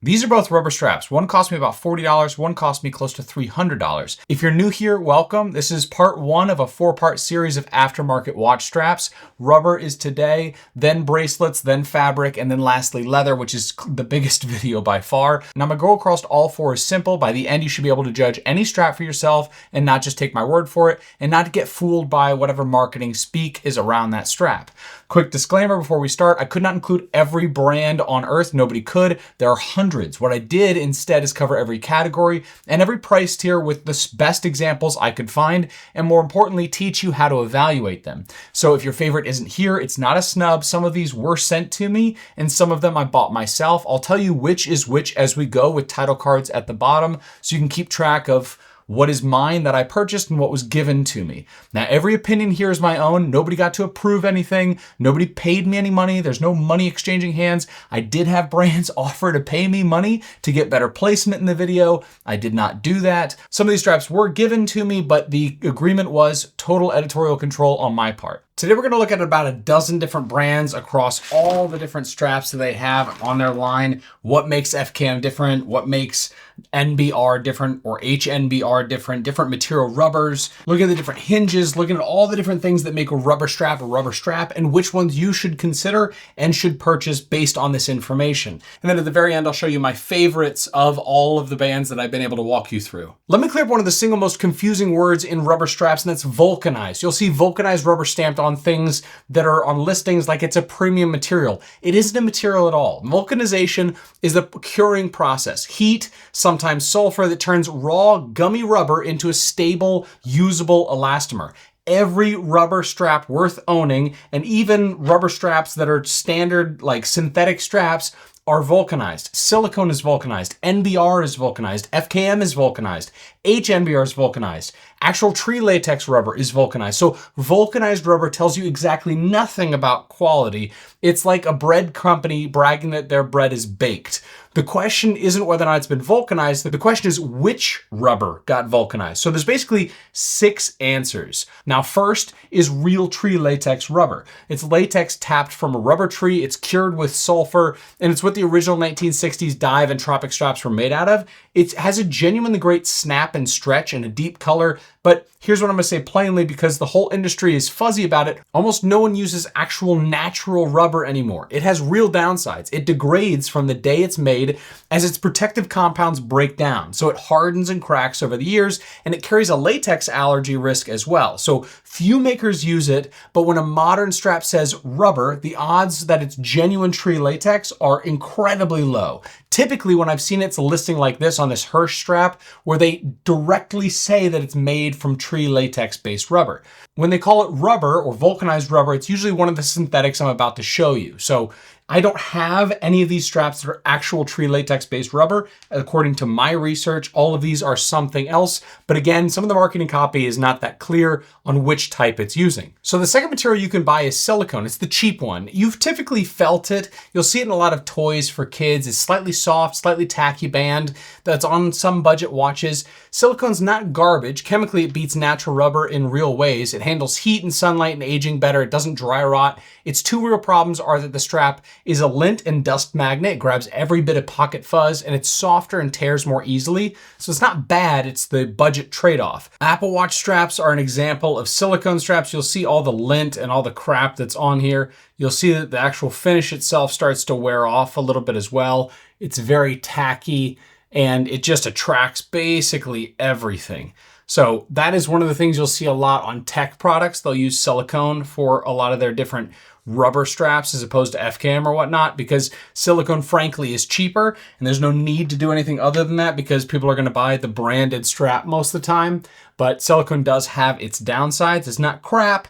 These are both rubber straps. One cost me about $40, one cost me close to $300. If you're new here, welcome. This is part one of a 4-part series of aftermarket watch straps. Rubber is today, then bracelets, then fabric, and then lastly leather, which is the biggest video by far. Now my goal across all four is simple. By the end, you should be able to judge any strap for yourself and not just take my word for it, and not to get fooled by whatever marketing speak is around that strap. Quick disclaimer before we start, I could not include every brand on earth. Nobody could. There are hundreds. What I did instead is cover every category and every price tier with the best examples I could find, and more importantly, teach you how to evaluate them. So if your favorite isn't here, it's not a snub. Some of these were sent to me and some of them I bought myself. I'll tell you which is which as we go with title cards at the bottom so you can keep track of what is mine that I purchased and what was given to me. Now, every opinion here is my own. Nobody got to approve anything. Nobody paid me any money. There's no money exchanging hands. I did have brands offer to pay me money to get better placement in the video. I did not do that. Some of these straps were given to me, but the agreement was total editorial control on my part. Today we're going to look at about a dozen different brands across all the different straps that they have on their line. What makes FKM different? What makes NBR different or HNBR different? Different material rubbers. Look at the different hinges. Looking at all the different things that make a rubber strap, and which ones you should consider and should purchase based on this information. And then at the very end, I'll show you my favorites of all of the bands that I've been able to walk you through. Let me clear up one of the single most confusing words in rubber straps, and that's vulcanized. You'll see vulcanized rubber stamped on things that are on listings like it's a premium material. It isn't a material at all. Vulcanization is the curing process. Heat, sometimes sulfur, that turns raw gummy rubber into a stable, usable elastomer. Every rubber strap worth owning, and even rubber straps that are standard like synthetic straps, are vulcanized. Silicone is vulcanized. NBR is vulcanized. FKM is vulcanized. HNBR is vulcanized. Actual tree latex rubber is vulcanized. So vulcanized rubber tells you exactly nothing about quality. It's like a bread company bragging that their bread is baked. The question isn't whether or not it's been vulcanized. The question is which rubber got vulcanized. So there's basically 6 answers. Now, first is real tree latex rubber. It's latex tapped from a rubber tree. It's cured with sulfur, and it's what the original 1960s dive and Tropic straps were made out of. It has a genuinely great snap and stretch and a deep color. But here's what I'm going to say plainly, because the whole industry is fuzzy about it. Almost no one uses actual natural rubber anymore. It has real downsides. It degrades from the day it's made as its protective compounds break down. So it hardens and cracks over the years, and it carries a latex allergy risk as well. So few makers use it, but when a modern strap says rubber, the odds that it's genuine tree latex are incredibly low. Typically, when I've seen it's a listing like this on this Hirsch strap, where they directly say that it's made from tree latex-based rubber. When they call it rubber or vulcanized rubber, it's usually one of the synthetics I'm about to show you. So I don't have any of these straps that are actual tree latex-based rubber. According to my research, all of these are something else. But again, some of the marketing copy is not that clear on which type it's using. So the second material you can buy is silicone. It's the cheap one. You've typically felt it. You'll see it in a lot of toys for kids. It's slightly soft, slightly tacky band that's on some budget watches. Silicone's not garbage. Chemically, it beats natural rubber in real ways. It handles heat and sunlight and aging better. It doesn't dry rot. Its 2 real problems are that the strap is a lint and dust magnet. It grabs every bit of pocket fuzz, and it's softer and tears more easily. So it's not bad, it's the budget trade-off. Apple Watch straps are an example of silicone straps. You'll see all the lint and all the crap that's on here. You'll see that the actual finish itself starts to wear off a little bit as well. It's very tacky, and it just attracts basically everything. So that is one of the things you'll see a lot on tech products. They'll use silicone for a lot of their different rubber straps as opposed to FKM or whatnot, because silicone frankly is cheaper and there's no need to do anything other than that because people are going to buy the branded strap most of the time. But silicone does have its downsides. It's not crap.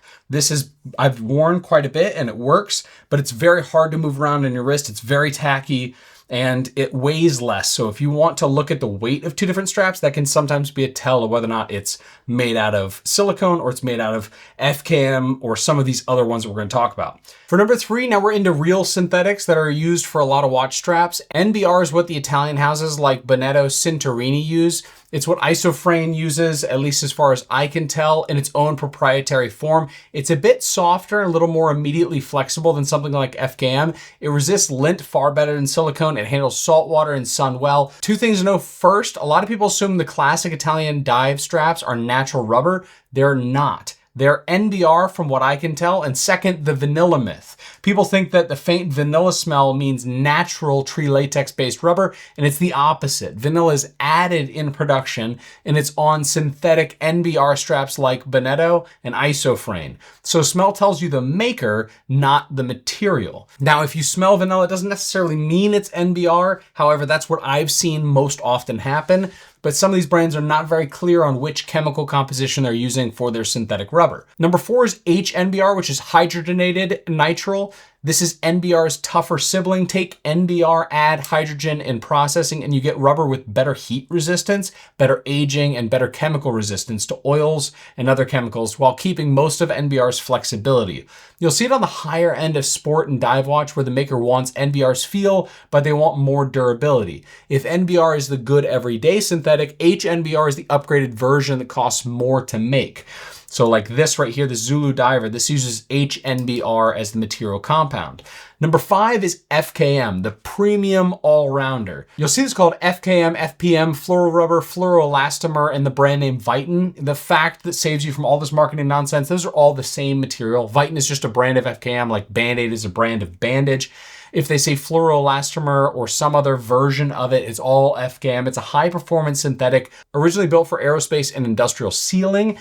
I've worn quite a bit and it works, but it's very hard to move around in your wrist. It's very tacky and it weighs less. So if you want to look at the weight of 2 different straps, that can sometimes be a tell of whether or not it's made out of silicone or it's made out of FKM or some of these other ones that we're going to talk about. For number 3, now we're into real synthetics that are used for a lot of watch straps. NBR is what the Italian houses like Bonetto Cinturini use. It's what Isophrane uses, at least as far as I can tell, in its own proprietary form. It's a bit softer and a little more immediately flexible than something like FKM. It resists lint far better than silicone, It handles salt water and sun well. Two things to know. First, a lot of people assume the classic Italian dive straps are natural rubber. They're not. They're NBR from what I can tell. And second, the vanilla myth. People think that the faint vanilla smell means natural tree latex based rubber, and it's the opposite. Vanilla is added in production, and it's on synthetic NBR straps like Bonetto and Isophrane. So smell tells you the maker, not the material. Now, if you smell vanilla, it doesn't necessarily mean it's NBR. However, that's what I've seen most often happen. But some of these brands are not very clear on which chemical composition they're using for their synthetic rubber. Number 4 is HNBR, which is hydrogenated nitrile. This is NBR's tougher sibling. Take NBR, add hydrogen in processing, and you get rubber with better heat resistance, better aging, and better chemical resistance to oils and other chemicals while keeping most of NBR's flexibility. You'll see it on the higher end of sport and dive watch where the maker wants NBR's feel, but they want more durability. If NBR is the good everyday synthetic, HNBR is the upgraded version that costs more to make. So like this right here, the ZuluDiver, this uses HNBR as the material compound. Number 5 is FKM, the premium all-rounder. You'll see this called FKM, FPM, fluoro rubber, fluoroelastomer, and the brand name Viton. The fact that saves you from all this marketing nonsense, those are all the same material. Viton is just a brand of FKM, like Band-Aid is a brand of bandage. If they say fluoroelastomer or some other version of it, it's all FKM. It's a high-performance synthetic, originally built for aerospace and industrial sealing.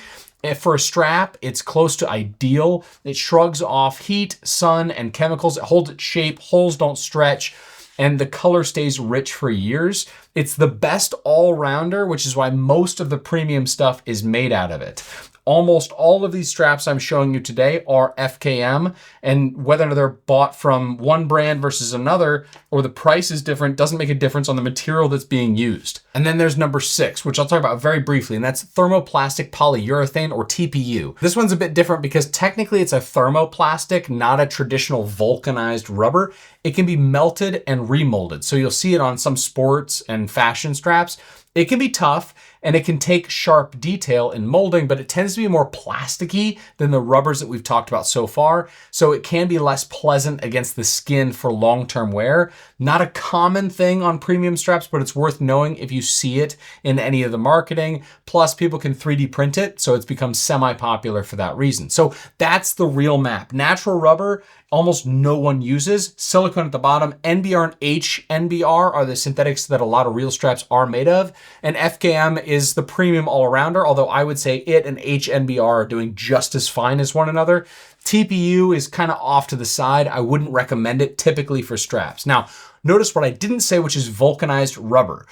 For a strap, it's close to ideal. It shrugs off heat, sun, and chemicals. It holds its shape, holes don't stretch, and the color stays rich for years. It's the best all-rounder, which is why most of the premium stuff is made out of it. Almost all of these straps I'm showing you today are FKM, and whether they're bought from one brand versus another or the price is different doesn't make a difference on the material that's being used. And then there's number 6, which I'll talk about very briefly, and that's thermoplastic polyurethane, or TPU. This one's a bit different because technically it's a thermoplastic, not a traditional vulcanized rubber. It can be melted and remolded. So you'll see it on some sports and fashion straps. It can be tough and it can take sharp detail in molding, but it tends to be more plasticky than the rubbers that we've talked about so far. So it can be less pleasant against the skin for long-term wear. Not a common thing on premium straps, but it's worth knowing if you see it in any of the marketing. Plus people can 3D print it, so it's become semi-popular for that reason. So that's the real map. Natural rubber, almost no one uses. Silicone at the bottom. NBR and HNBR are the synthetics that a lot of real straps are made of. And FKM is the premium all-rounder, although I would say it and HNBR are doing just as fine as one another. TPU is kind of off to the side. I wouldn't recommend it typically for straps. Now, notice what I didn't say, which is vulcanized rubber.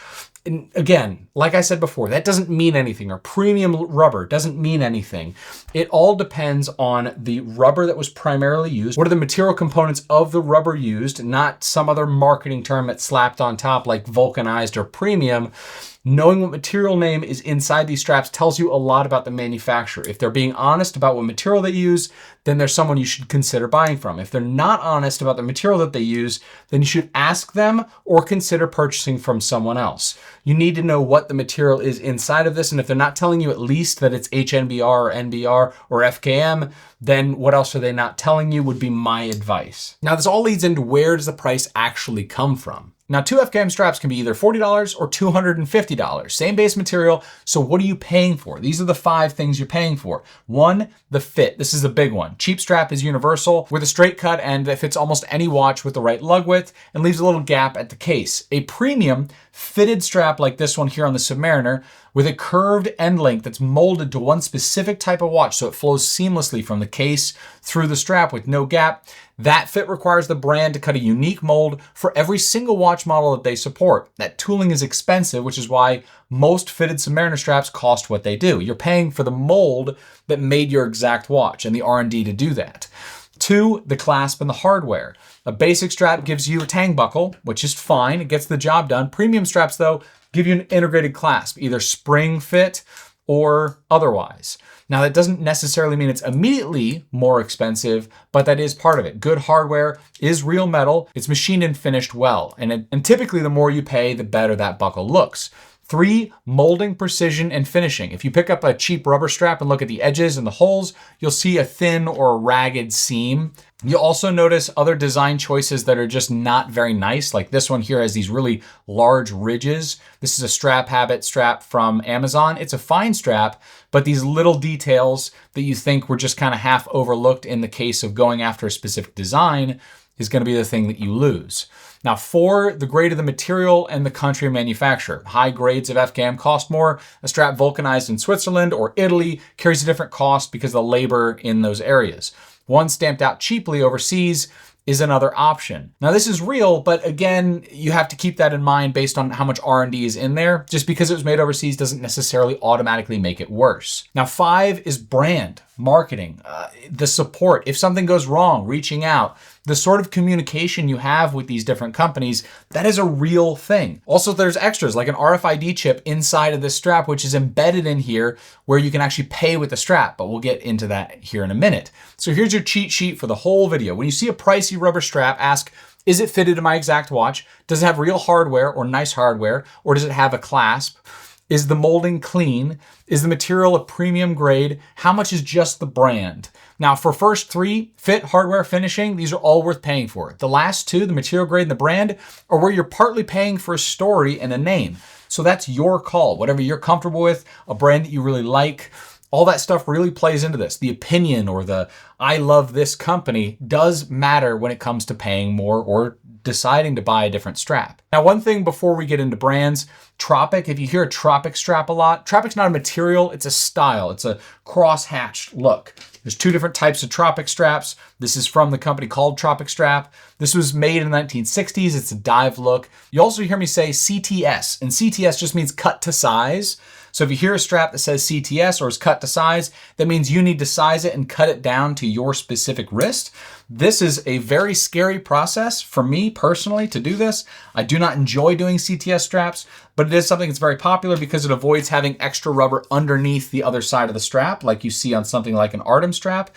And again, like I said before, that doesn't mean anything, or premium rubber doesn't mean anything. It all depends on the rubber that was primarily used. What are the material components of the rubber used, not some other marketing term that's slapped on top like vulcanized or premium. Knowing what material name is inside these straps tells you a lot about the manufacturer. If they're being honest about what material they use, then there's someone you should consider buying from. If they're not honest about the material that they use, then you should ask them or consider purchasing from someone else. You need to know what the material is inside of this, and if they're not telling you at least that it's HNBR or NBR or FKM, then what else are they not telling you would be my advice. Now this all leads into where does the price actually come from? Now, 2 FKM straps can be either $40 or $250. Same base material, so what are you paying for? These are the 5 things you're paying for. 1, the fit. This is the big one. Cheap strap is universal with a straight cut end that fits almost any watch with the right lug width and leaves a little gap at the case. A premium fitted strap like this one here on the Submariner with a curved end length that's molded to one specific type of watch so it flows seamlessly from the case through the strap with no gap. That fit requires the brand to cut a unique mold for every single watch model that they support. That tooling is expensive, which is why most fitted Submariner straps cost what they do. You're paying for the mold that made your exact watch and the R&D to do that. 2, the clasp and the hardware. A basic strap gives you a tang buckle, which is fine. It gets the job done. Premium straps, though, give you an integrated clasp, either spring fit or otherwise. Now, that doesn't necessarily mean it's immediately more expensive, but that is part of it. Good hardware is real metal. It's machined and finished well. And typically, the more you pay, the better that buckle looks. 3, molding, precision, and finishing. If you pick up a cheap rubber strap and look at the edges and the holes, you'll see a thin or ragged seam. You'll also notice other design choices that are just not very nice. Like this one here has these really large ridges. This is a StrapHabit strap from Amazon. It's a fine strap, but these little details that you think were just kind of half overlooked in the case of going after a specific design is going to be the thing that you lose. Now 4, the grade of the material and the country of manufacturer. High grades of FKM cost more. A strap vulcanized in Switzerland or Italy carries a different cost because of the labor in those areas. One stamped out cheaply overseas is another option. Now this is real, but again, you have to keep that in mind based on how much R&D is in there. Just because it was made overseas doesn't necessarily automatically make it worse. Now 5 is brand, marketing, the support. If something goes wrong, reaching out, the sort of communication you have with these different companies, that is a real thing. Also, there's extras like an RFID chip inside of this strap, which is embedded in here where you can actually pay with the strap, but we'll get into that here in a minute. So here's your cheat sheet for the whole video. When you see a pricey rubber strap, ask, is it fitted to my exact watch? Does it have real hardware or nice hardware? Or does it have a clasp? Is the molding clean? Is the material a premium grade? How much is just the brand? Now for first 3, fit, hardware, finishing, these are all worth paying for. The last 2, the material grade and the brand, are where you're partly paying for a story and a name. So that's your call, whatever you're comfortable with, a brand that you really like. All that stuff really plays into this. The opinion or the I love this company does matter when it comes to paying more or deciding to buy a different strap. Now, one thing before we get into brands, Tropic, if you hear a Tropic strap a lot, Tropic's not a material, it's a style. It's a cross-hatched look. There's 2 different types of Tropic straps. This is from the company called Tropic Strap. This was made in the 1960s. It's a dive look. You also hear me say CTS, and CTS just means cut to size. So if you hear a strap that says CTS or is cut to size, that means you need to size it and cut it down to your specific wrist. This is a very scary process for me personally to do this. I do not enjoy doing CTS straps, but it is something that's very popular because it avoids having extra rubber underneath the other side of the strap, like you see on something like an Artem strap.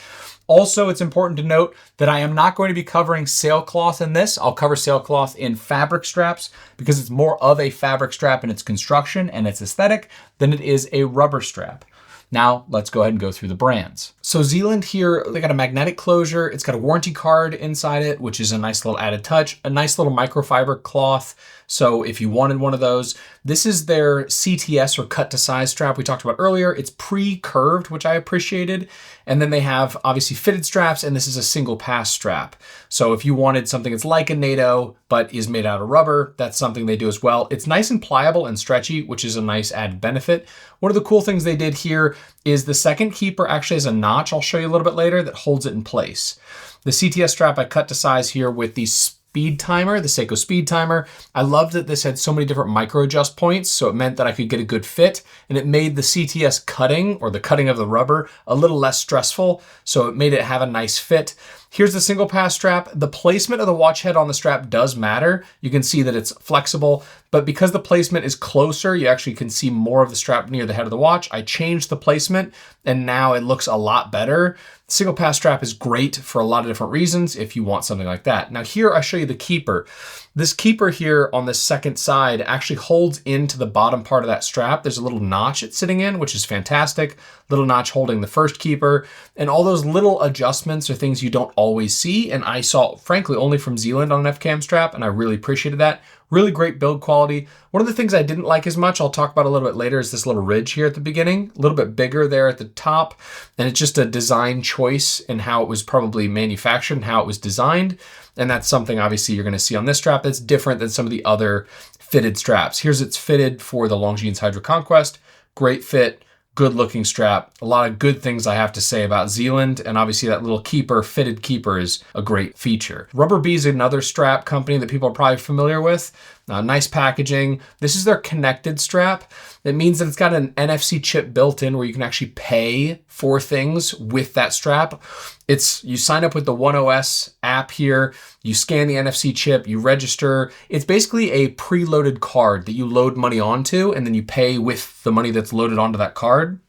Also, it's important to note that I am not going to be covering sailcloth in this. I'll cover sailcloth in fabric straps because it's more of a fabric strap in its construction and its aesthetic than it is a rubber strap. Now, let's go ahead and go through the brands. So Zealand here, they got a magnetic closure. It's got a warranty card inside it, which is a nice little added touch, a nice little microfiber cloth. So if you wanted one of those, this is their CTS or cut to size strap we talked about earlier. It's pre-curved, which I appreciated. And then they have obviously fitted straps, and this is a single pass strap. So if you wanted something that's like a NATO, but is made out of rubber, that's something they do as well. It's nice and pliable and stretchy, which is a nice added benefit. One of the cool things they did here is the second keeper actually has a notch, I'll show you a little bit later, that holds it in place. The CTS strap I cut to size here with the speed timer, the Seiko speed timer. I loved that this had so many different micro adjust points, so it meant that I could get a good fit, and it made the CTS cutting or the cutting of the rubber a little less stressful, so it made it have a nice fit. Here's the single pass strap. The placement of the watch head on the strap does matter. You can see that it's flexible, but because the placement is closer, you actually can see more of the strap near the head of the watch. I changed the placement and now it looks a lot better. Single pass strap is great for a lot of different reasons if you want something like that. Now here I show you the keeper. This keeper here on the second side actually holds into the bottom part of that strap. There's a little notch it's sitting in, which is fantastic. Little notch holding the first keeper. And all those little adjustments are things you don't always see. And I saw, frankly, only from Zealand on an FKM strap, and I really appreciated that. Really great build quality. One of the things I didn't like as much, I'll talk about a little bit later, is this little ridge here at the beginning. A little bit bigger there at the top. And it's just a design choice in how it was probably manufactured and how it was designed. And that's something obviously you're gonna see on this strap that's different than some of the other fitted straps. Here's it's fitted for the Longines Hydro Conquest. Great fit, good looking strap. A lot of good things I have to say about Zealand, and obviously that little keeper, fitted keeper, is a great feature. Rubber Bee is another strap company that people are probably familiar with. Nice packaging. This is their connected strap. It means that it's got an NFC chip built in where you can actually pay for things with that strap. You sign up with the One OS app here, you scan the NFC chip, you register. It's basically a preloaded card that you load money onto and then you pay with the money that's loaded onto that card.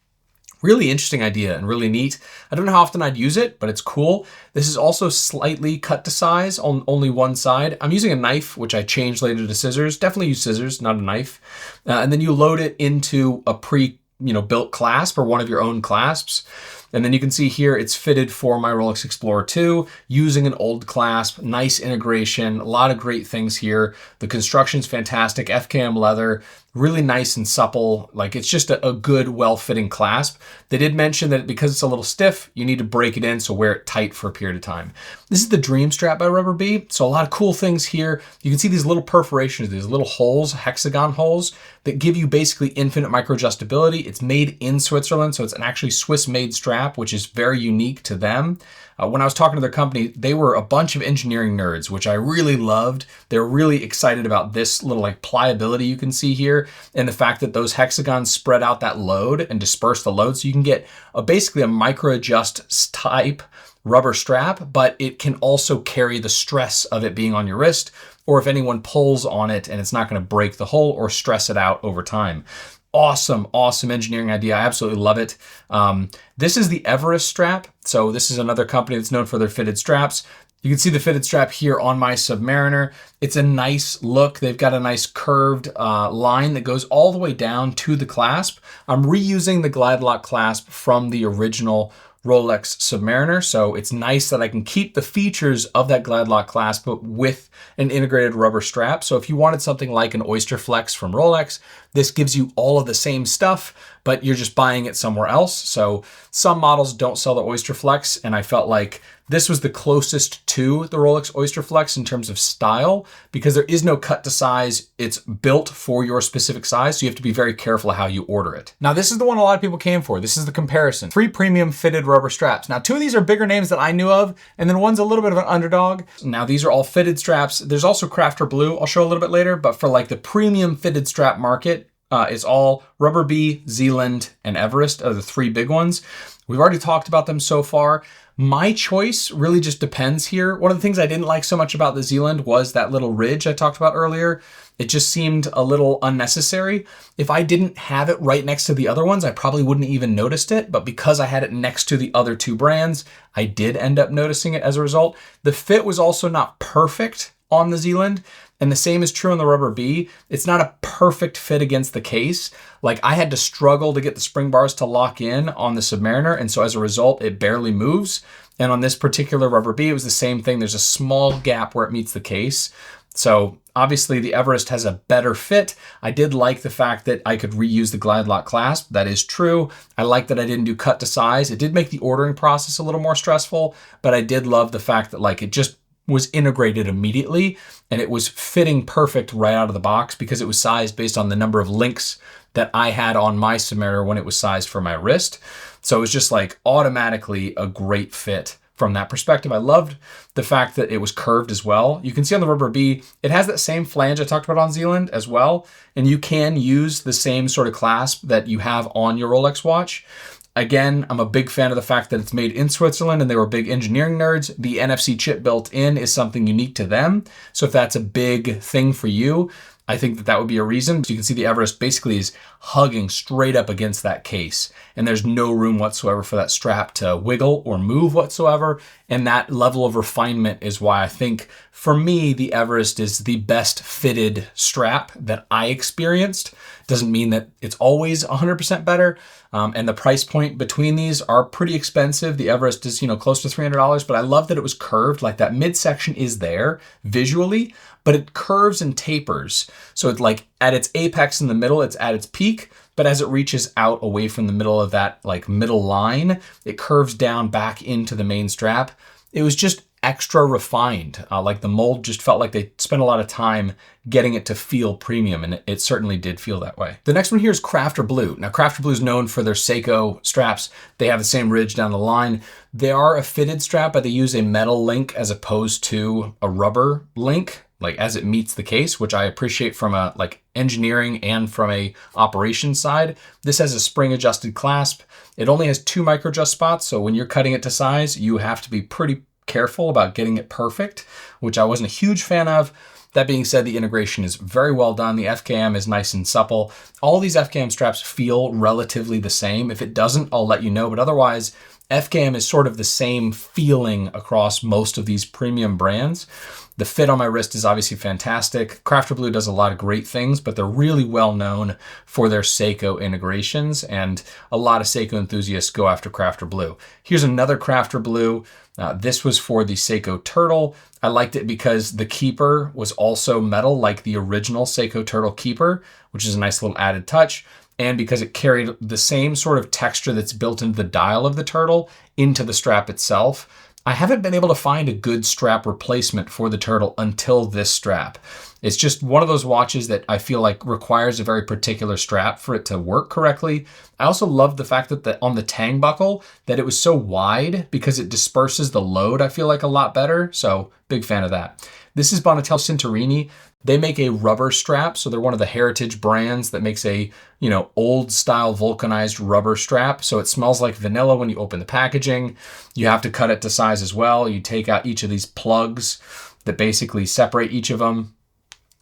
Really interesting idea and really neat. I don't know how often I'd use it, but it's cool. This is also slightly cut to size on only one side. I'm using a knife, which I changed later to scissors. Definitely use scissors, not a knife. And then you load it into a built clasp or one of your own clasps. And then you can see here, it's fitted for my Rolex Explorer 2 using an old clasp, nice integration, a lot of great things here. The construction's fantastic, FKM leather, really nice and supple. Like it's just a good, well-fitting clasp. They did mention that because it's a little stiff, you need to break it in, so wear it tight for a period of time. This is the Dream Strap by Rubber Bee. So a lot of cool things here. You can see these little perforations, these little holes, hexagon holes that give you basically infinite micro adjustability. It's made in Switzerland, so it's an actually Swiss-made strap, which is very unique to them. When I was talking to their company, they were a bunch of engineering nerds, which I really loved. They're really excited about this little like pliability you can see here and the fact that those hexagons spread out that load and disperse the load. So you can get basically a micro adjust type rubber strap, but it can also carry the stress of it being on your wrist, or if anyone pulls on it and it's not going to break the hole or stress it out over time. Awesome, awesome engineering idea. I absolutely love it. This is the Everest Strap. So this is another company that's known for their fitted straps. You can see the fitted strap here on my Submariner. It's a nice look. They've got a nice curved line that goes all the way down to the clasp. I'm reusing the Glide Lock clasp from the original Rolex Submariner, so it's nice that I can keep the features of that Glide Lock clasp, but with an integrated rubber strap. So if you wanted something like an Oyster Flex from Rolex, this gives you all of the same stuff, but you're just buying it somewhere else. So some models don't sell the Oyster Flex, and I felt like this was the closest to the Rolex Oyster Flex in terms of style, because there is no cut to size. It's built for your specific size, so you have to be very careful how you order it. Now, this is the one a lot of people came for. This is the comparison. 3 premium fitted rubber straps. Now, 2 of these are bigger names that I knew of, and then one's a little bit of an underdog. Now, these are all fitted straps. There's also Crafter Blue, I'll show a little bit later, but for like the premium fitted strap market, it's all Rubber Bee, Zealand, and Everest are the 3 big ones. We've already talked about them so far. My choice really just depends here. One of the things I didn't like so much about the Zealand was that little ridge I talked about earlier. It just seemed a little unnecessary. If I didn't have it right next to the other ones, I probably wouldn't even noticed it. But because I had it next to the other 2 brands, I did end up noticing it as a result. The fit was also not perfect on the Zealand. And the same is true on the Rubber Bee. It's not a perfect fit against the case. Like I had to struggle to get the spring bars to lock in on the Submariner. And so as a result, it barely moves. And on this particular Rubber Bee, it was the same thing. There's a small gap where it meets the case. So obviously the Everest has a better fit. I did like the fact that I could reuse the Glide Lock clasp. That is true. I like that I didn't do cut to size. It did make the ordering process a little more stressful, but I did love the fact that like it just was integrated immediately and it was fitting perfect right out of the box because it was sized based on the number of links that I had on my Submariner when it was sized for my wrist. So it was just like automatically a great fit from that perspective. I loved the fact that it was curved as well. You can see on the Rubber Bee, it has that same flange I talked about on Zealand as well. And you can use the same sort of clasp that you have on your Rolex watch. Again, I'm a big fan of the fact that it's made in Switzerland and they were big engineering nerds. The NFC chip built in is something unique to them. So if that's a big thing for you, I think that that would be a reason. So you can see the Everest basically is hugging straight up against that case. And there's no room whatsoever for that strap to wiggle or move whatsoever. And that level of refinement is why I think, for me, the Everest is the best fitted strap that I experienced. Doesn't mean that it's always 100% better. And the price point between these are pretty expensive. The Everest is, close to $300, but I love that it was curved. Like that midsection is there visually, but it curves and tapers. So it's like at its apex in the middle, it's at its peak, but as it reaches out away from the middle of that like middle line, it curves down back into the main strap. It was just extra refined. Like the mold just felt like they spent a lot of time getting it to feel premium, and it certainly did feel that way. The next one here is Crafter Blue. Now, Crafter Blue is known for their Seiko straps. They have the same ridge down the line. They are a fitted strap, but they use a metal link as opposed to a rubber link, like as it meets the case, which I appreciate from a like engineering and from a operations side. This has a spring adjusted clasp. It only has 2 micro adjust spots, so when you're cutting it to size, you have to be pretty careful about getting it perfect, which I wasn't a huge fan of. That being said, the integration is very well done. The FKM is nice and supple. All these FKM straps feel relatively the same. If it doesn't, I'll let you know, but otherwise, FKM is sort of the same feeling across most of these premium brands. The fit on my wrist is obviously fantastic. Crafter Blue does a lot of great things, but they're really well known for their Seiko integrations, and a lot of Seiko enthusiasts go after Crafter Blue. Here's another Crafter Blue. This was for the Seiko Turtle. I liked it because the keeper was also metal, like the original Seiko Turtle keeper, which is a nice little added touch. And because it carried the same sort of texture that's built into the dial of the Turtle into the strap itself. I haven't been able to find a good strap replacement for the Turtle until this strap. It's just one of those watches that I feel like requires a very particular strap for it to work correctly. I also love the fact that on the tang buckle that it was so wide because it disperses the load, I feel like, a lot better. So big fan of that. This is Bonetto Cinturini. They make a rubber strap, so they're one of the heritage brands that makes a, old style vulcanized rubber strap. So it smells like vanilla when you open the packaging. You have to cut it to size as well. You take out each of these plugs that basically separate each of them.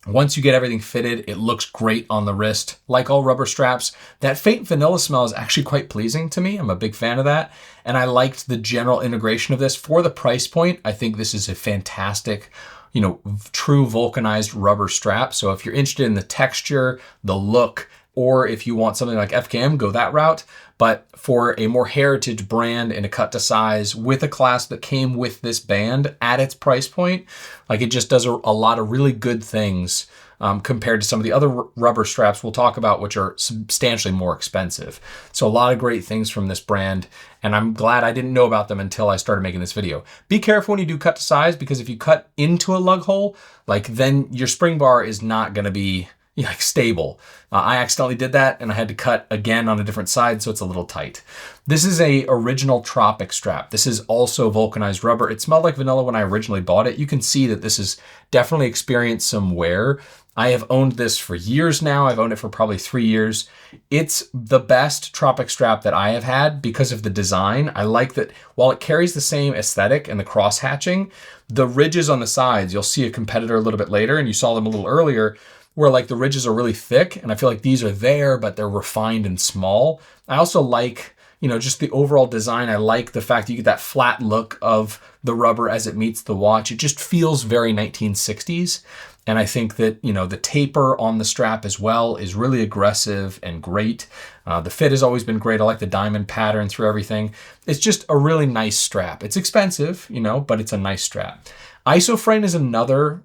Once you get everything fitted, it looks great on the wrist. Like all rubber straps, that faint vanilla smell is actually quite pleasing to me. I'm a big fan of that. And I liked the general integration of this. For the price point, I think this is a fantastic, true vulcanized rubber strap. So if you're interested in the texture, the look, or if you want something like FKM, go that route. But for a more heritage brand and a cut to size with a clasp that came with this band at its price point, like it just does a lot of really good things compared to some of the other rubber straps we'll talk about, which are substantially more expensive. So a lot of great things from this brand, and I'm glad I didn't know about them until I started making this video. Be careful when you do cut to size, because if you cut into a lug hole, then your spring bar is not gonna be stable. I accidentally did that and I had to cut again on a different side, so it's a little tight. This is a original Tropic Strap. This is also vulcanized rubber. It smelled like vanilla when I originally bought it. You can see that this has definitely experienced some wear. I have owned this for years now. I've owned it for probably 3 years. It's the best Tropic Strap that I have had because of the design. I like that while it carries the same aesthetic and the cross hatching, the ridges on the sides, you'll see a competitor a little bit later, and you saw them a little earlier, where the ridges are really thick, and I feel like these are there, but they're refined and small. I also like, just the overall design. I like the fact that you get that flat look of the rubber as it meets the watch. It just feels very 1960s. And I think that, the taper on the strap as well is really aggressive and great. The fit has always been great. I like the diamond pattern through everything. It's just a really nice strap. It's expensive, but it's a nice strap. Isophrane is another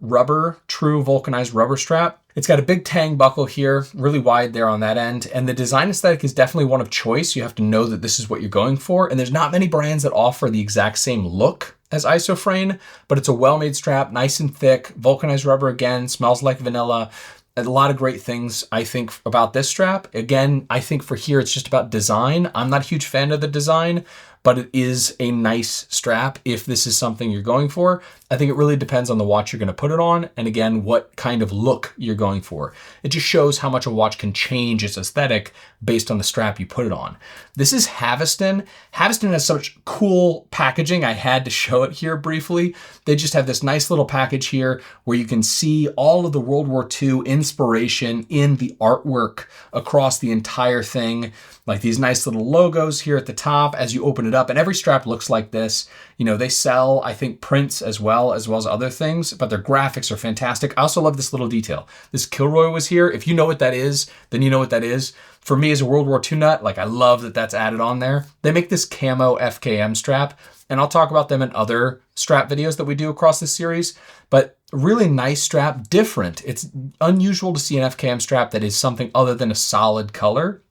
true vulcanized rubber strap. It's got a big tang buckle here, really wide there on that end. And the design aesthetic is definitely one of choice. You have to know that this is what you're going for. And there's not many brands that offer the exact same look as Isophrane, but it's a well-made strap, nice and thick, vulcanized rubber again, smells like vanilla. A lot of great things, I think, about this strap. Again, I think for here, it's just about design. I'm not a huge fan of the design, but it is a nice strap if this is something you're going for. I think it really depends on the watch you're going to put it on, and again, what kind of look you're going for. It just shows how much a watch can change its aesthetic based on the strap you put it on. This is Haveston. Haveston has such cool packaging. I had to show it here briefly. They just have this nice little package here where you can see all of the World War II inspiration in the artwork across the entire thing. Like these nice little logos here at the top as you open it up, and every strap looks like this. They sell, I think, prints as well as other things, but their graphics are fantastic. I also love this little detail. This Kilroy was here. If you know what that is, then you know what that is. For me as a World War II nut, I love that that's added on there. They make this camo FKM strap, and I'll talk about them in other strap videos that we do across this series, but really nice strap, different. It's unusual to see an FKM strap that is something other than a solid color.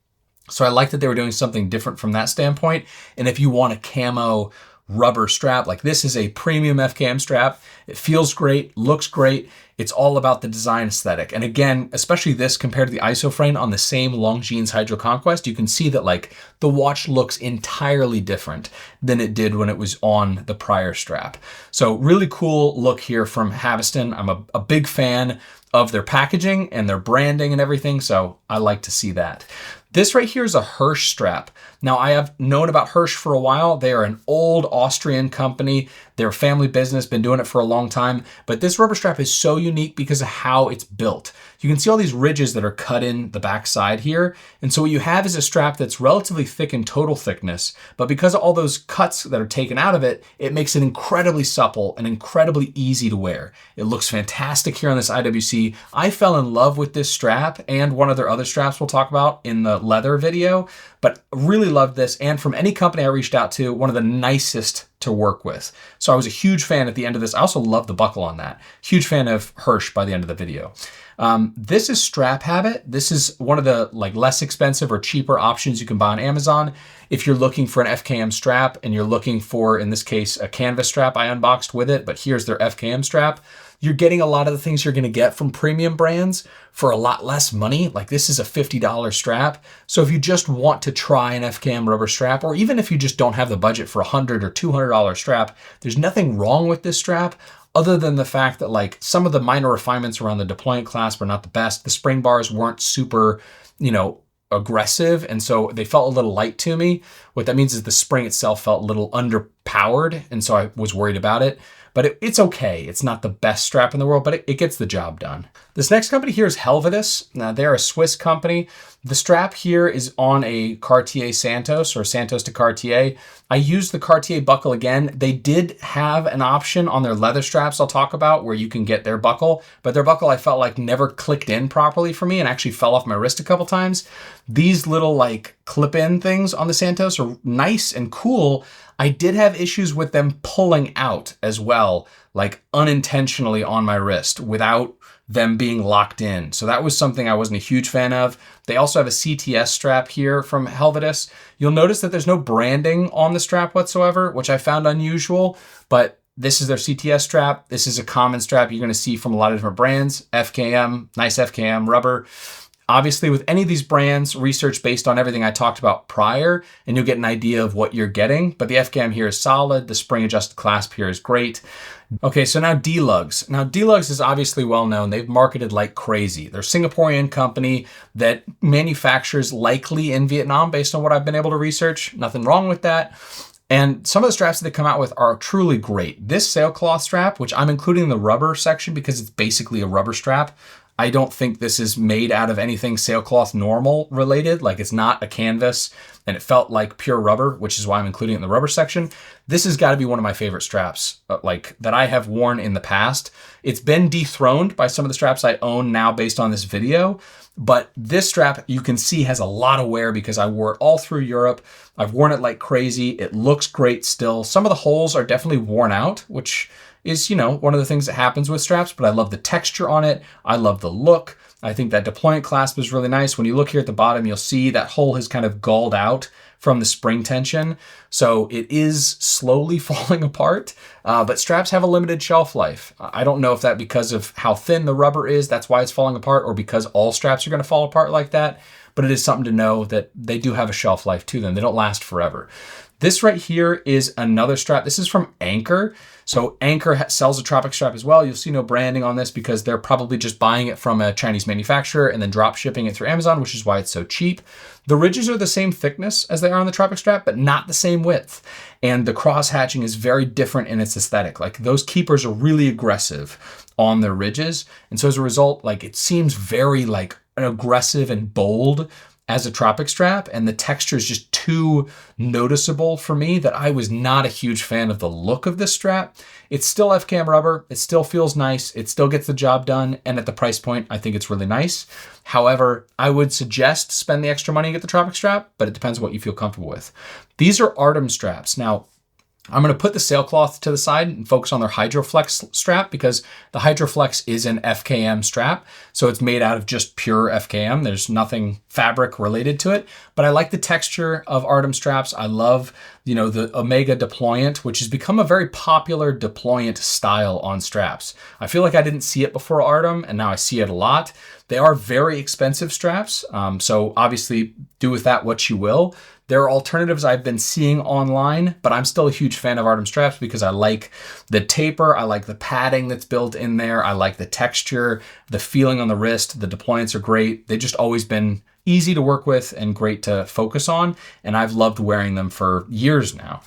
So I like that they were doing something different from that standpoint. And if you want a camo rubber strap, this is a premium FKM strap. It feels great, looks great. It's all about the design aesthetic. And again, especially this compared to the Isophrane on the same Longines Hydro Conquest, you can see that the watch looks entirely different than it did when it was on the prior strap. So really cool look here from Haveston. I'm a big fan of their packaging and their branding and everything, so I like to see that. This right here is a Hirsch strap. Now, I have known about Hirsch for a while. They are an old Austrian company. They're a family business, been doing it for a long time. But this rubber strap is so unique because of how it's built. You can see all these ridges that are cut in the back side here. And so what you have is a strap that's relatively thick in total thickness. But because of all those cuts that are taken out of it, it makes it incredibly supple and incredibly easy to wear. It looks fantastic here on this IWC. I fell in love with this strap and one of their other straps we'll talk about in the leather video, but really loved this. And from any company I reached out to, one of the nicest to work with. So I was a huge fan at the end of this. I also love the buckle on that. Huge fan of Hirsch by the end of the video. This is StrapHabit. This is one of the less expensive or cheaper options you can buy on Amazon. If you're looking for an FKM strap and you're looking for, in this case, a canvas strap I unboxed with it, but here's their FKM strap. You're getting a lot of the things you're going to get from premium brands for a lot less money. Like this is a $50 strap. So if you just want to try an FKM rubber strap, or even if you just don't have the budget for a $100 or $200 strap, there's nothing wrong with this strap other than the fact that some of the minor refinements around the deployment clasp are not the best. The spring bars weren't super, aggressive. And so they felt a little light to me. What that means is the spring itself felt a little underpowered. And so I was worried about it. But it's okay. It's not the best strap in the world, but it gets the job done. This next company here is Helvetus. Now, they're a Swiss company. The strap here is on a Cartier Santos or Santos to Cartier. I used the Cartier buckle again. They did have an option on their leather straps I'll talk about where you can get their buckle, but their buckle I felt like never clicked in properly for me and actually fell off my wrist a couple times. These little clip-in things on the Santos are nice and cool. I did have issues with them pulling out as well, unintentionally on my wrist without them being locked in. So that was something I wasn't a huge fan of. They also have a CTS strap here from Helvetus. You'll notice that there's no branding on the strap whatsoever, which I found unusual, but this is their CTS strap. This is a common strap you're going to see from a lot of different brands. FKM, nice FKM rubber. Obviously, with any of these brands, research based on everything I talked about prior, and you'll get an idea of what you're getting. But the FKM here is solid. The spring adjusted clasp here is great. Okay, so now Delugs. Now Delugs is obviously well known. They've marketed like crazy. They're a Singaporean company that manufactures likely in Vietnam based on what I've been able to research. Nothing wrong with that. And some of the straps that they come out with are truly great. This sailcloth strap, which I'm including in the rubber section because it's basically a rubber strap. I don't think this is made out of anything sailcloth normal related. It's not a canvas and it felt like pure rubber, which is why I'm including it in the rubber section. This has got to be one of my favorite straps that I have worn in the past. It's been dethroned by some of the straps I own now based on this video. But this strap you can see has a lot of wear because I wore it all through Europe. I've worn it like crazy. It looks great still. Some of the holes are definitely worn out, which is, one of the things that happens with straps, but I love the texture on it. I love the look. I think that deployment clasp is really nice. When you look here at the bottom, you'll see that hole has kind of galled out from the spring tension. So it is slowly falling apart, but straps have a limited shelf life. I don't know if that because of how thin the rubber is, that's why it's falling apart, or because all straps are going to fall apart like that. But it is something to know that they do have a shelf life to them. They don't last forever. This right here is another strap. This is from Anchor. So Anchor sells a Tropic Strap as well. You'll see no branding on this because they're probably just buying it from a Chinese manufacturer and then drop shipping it through Amazon, which is why it's so cheap. The ridges are the same thickness as they are on the Tropic Strap, but not the same width. And the cross hatching is very different in its aesthetic. Those keepers are really aggressive on their ridges. And so as a result, it seems very aggressive and bold as a Tropic Strap, and the texture is just too noticeable for me that I was not a huge fan of the look of this strap. It's still FKM rubber. It still feels nice. It still gets the job done. And at the price point, I think it's really nice. However, I would suggest spend the extra money and get the Tropic Strap, but it depends what you feel comfortable with. These are Artem straps. Now, I'm going to put the sailcloth to the side and focus on their Hydroflex strap because the Hydroflex is an FKM strap. So it's made out of just pure FKM. There's nothing fabric related to it, but I like the texture of Artem straps. I love, the Omega deployant, which has become a very popular deployant style on straps. I feel like I didn't see it before Artem, and now I see it a lot. They are very expensive straps. So obviously do with that what you will. There are alternatives I've been seeing online, but I'm still a huge fan of Artem straps because I like the taper. I like the padding that's built in there. I like the texture, the feeling on the wrist. The deployants are great. They've just always been, easy to work with and great to focus on. And I've loved wearing them for years now.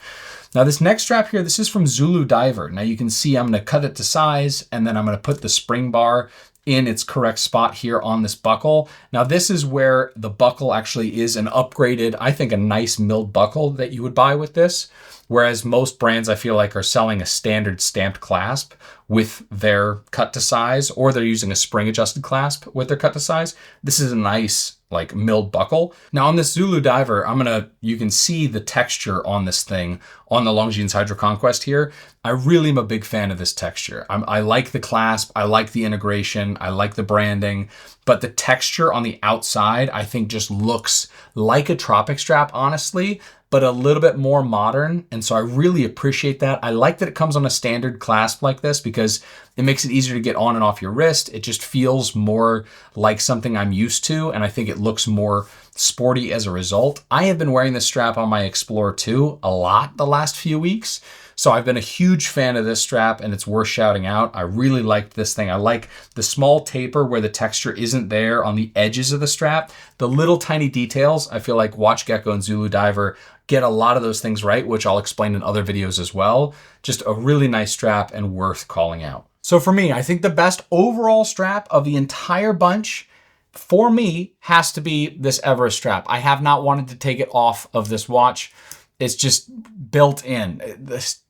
Now this next strap here, this is from ZuluDiver. Now you can see I'm gonna cut it to size, and then I'm gonna put the spring bar in its correct spot here on this buckle. Now this is where the buckle actually is an upgraded, I think a nice milled buckle that you would buy with this. Whereas most brands I feel like are selling a standard stamped clasp with their cut to size, or they're using a spring adjusted clasp with their cut to size. This is a nice like milled buckle. Now on this ZuluDiver, you can see the texture on this thing on the Longines Hydro Conquest here. I really am a big fan of this texture. I like the clasp, I like the integration, I like the branding, but the texture on the outside I think just looks like a Tropic Strap, honestly, but a little bit more modern. And so I really appreciate that. I like that it comes on a standard clasp like this because it makes it easier to get on and off your wrist. It just feels more like something I'm used to, and I think it looks more sporty as a result. I have been wearing this strap on my Explorer 2 a lot the last few weeks. So I've been a huge fan of this strap, and it's worth shouting out. I really liked this thing. I like the small taper where the texture isn't there on the edges of the strap. The little tiny details, I feel like Watch Gecko and ZuluDiver get a lot of those things right, which I'll explain in other videos as well. Just a really nice strap and worth calling out. So for me, I think the best overall strap of the entire bunch for me has to be this Everest strap. I have not wanted to take it off of this watch. It's just built in.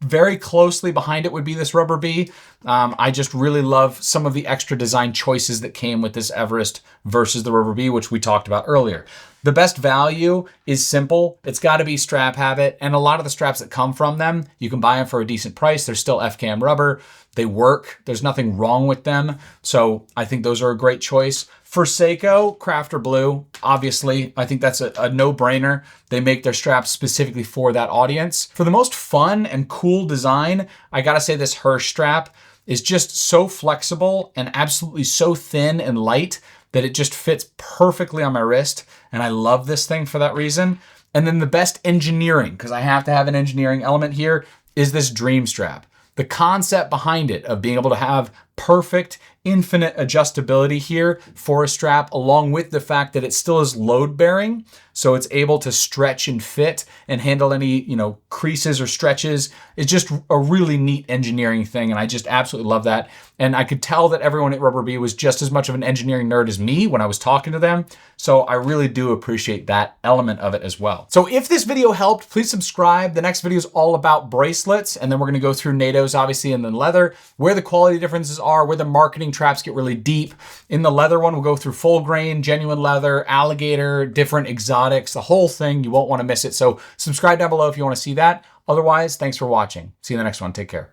Very closely behind it would be this Rubber B. I just really love some of the extra design choices that came with this Everest versus the Rubber B, which we talked about earlier. The best value is simple. It's got to be StrapHabit, and a lot of the straps that come from them, you can buy them for a decent price. They're still FKM rubber. They work. There's nothing wrong with them. So I think those are a great choice. For Seiko, Crafter Blue, obviously, I think that's a no-brainer. They make their straps specifically for that audience. For the most fun and cool design, I gotta say this Hirsch strap is just so flexible and absolutely so thin and light that it just fits perfectly on my wrist. And I love this thing for that reason. And then the best engineering, because I have to have an engineering element here, is this Dream strap. The concept behind it of being able to have perfect infinite adjustability here for a strap, along with the fact that it still is load bearing. So it's able to stretch and fit and handle any, creases or stretches. It's just a really neat engineering thing. And I just absolutely love that. And I could tell that everyone at Rubber B was just as much of an engineering nerd as me when I was talking to them. So I really do appreciate that element of it as well. So if this video helped, please subscribe. The next video is all about bracelets. And then we're going to go through NATO's, obviously, and then leather, where the quality differences are, where the marketing traps get really deep. In the leather one, we'll go through full grain, genuine leather, alligator, different exotics, the whole thing. You won't want to miss it. So subscribe down below if you want to see that. Otherwise, thanks for watching. See you in the next one. Take care.